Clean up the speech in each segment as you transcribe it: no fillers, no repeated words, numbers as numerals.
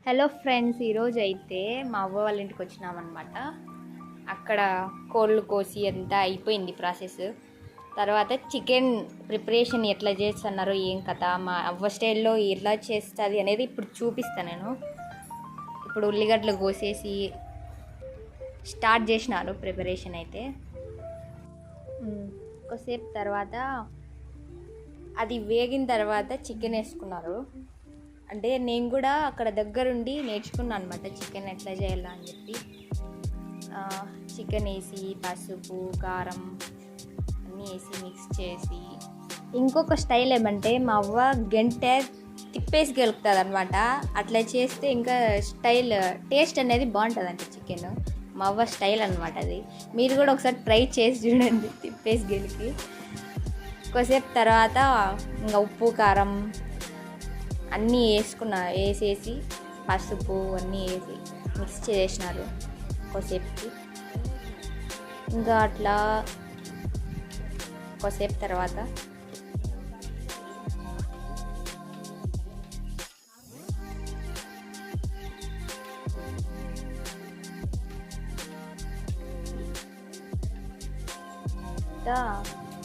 Hello friends, ఈరోజు అయితే మా అవ్వ వాళ్ళ ఇంటికి వచ్చినామన్నమాట. అక్కడ కోళ్ళు కోసి అంతా అయిపోయింది ప్రాసెస్. తర్వాత చికెన్ ప్రిపరేషన్ ఎట్లా చేస్తున్నారు, ఏం కథ, మా అవ్వ స్టైల్లో ఎట్లా చేస్తుంది అనేది ఇప్పుడు చూపిస్తాను నేను. ఇప్పుడు ఉల్లిగడ్డలు కోసేసి స్టార్ట్ చేసినారు ప్రిపరేషన్ అయితే. కొద్దిసేపు తర్వాత అది వేగిన తర్వాత చికెన్ వేసుకున్నారు. అంటే నేను కూడా అక్కడ దగ్గరుండి నేర్చుకున్నాను అనమాట చికెన్ ఎట్లా చేయాలా అని చెప్పి. చికెన్ వేసి పసుపు కారం అన్నీ వేసి మిక్స్ చేసి, ఇంకొక స్టైల్ ఏమంటే మా అవ్వ గంట తిప్పేసి గెలుపుతుంది అనమాట. అట్లా చేస్తే ఇంకా స్టైల్ టేస్ట్ అనేది బాగుంటుంది అంటే చికెన్. మా అవ్వ స్టైల్ అనమాట అది. మీరు కూడా ఒకసారి ట్రై చేసి చూడండి తిప్పేసి గెలిపి. కొద్దిసేపు తర్వాత ఇంకా ఉప్పు కారం అన్నీ వేసేసి పసుపు అన్నీ వేసి మిక్స్ చేసినారు కొద్దిసేపుకి. ఇంకా అట్లా కొద్దిసేపు తర్వాత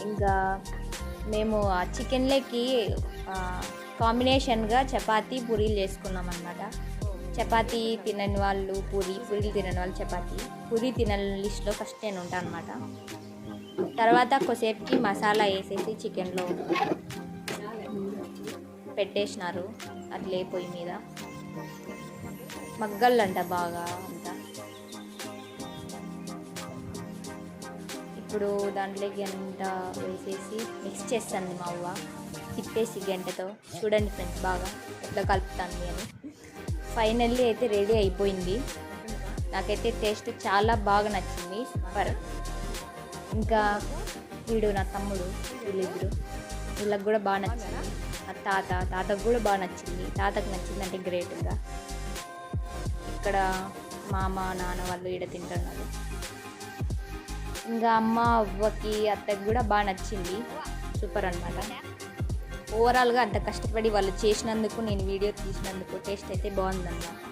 ఇంకా మేము ఆ చికెన్లోకి కాంబినేషన్గా చపాతీ పూరీలు చేసుకున్నాం అన్నమాట. చపాతీ తినని వాళ్ళు పూరీలు తినని వాళ్ళు చపాతీ, పూరీ తినని లిస్ట్లో ఫస్ట్ నేను ఉంటాను అనమాట. తర్వాత కొద్దిసేపుకి మసాలా వేసేసి చికెన్లో పెట్టేసినారు అట్లే పొయ్యి మీద. మగ్గళ్ళంట బాగా అంతా. ఇప్పుడు దాంట్లోకి అంతా వేసేసి మిక్స్ చేస్తాను మా అవ్వ తిప్పేసి గంటతో. చూడండి ఫ్రెండ్స్ బాగా ఎట్లా కలుపుతాను అని. ఫైనల్లీ అయితే రెడీ అయిపోయింది. నాకైతే టేస్ట్ చాలా బాగా నచ్చింది, సూపర్. ఇంకా వీడు నా తమ్ముడు, వీళ్ళకి కూడా బాగా నచ్చింది. ఆ తాతకు కూడా బాగా నచ్చింది. తాతకు నచ్చింది అంటే గ్రేట్గా. ఇక్కడ మామ నాన్న వాళ్ళు ఈడ తింటున్నారు. ఇంకా అమ్మ అవ్వకి అత్తకి కూడా బాగా నచ్చింది, సూపర్ అనమాట. ఓవరాల్గా అంత కష్టపడి వాళ్ళు చేసినందుకు, నేను వీడియో తీసినందుకు టేస్ట్ అయితే బాగుందన్నమాట.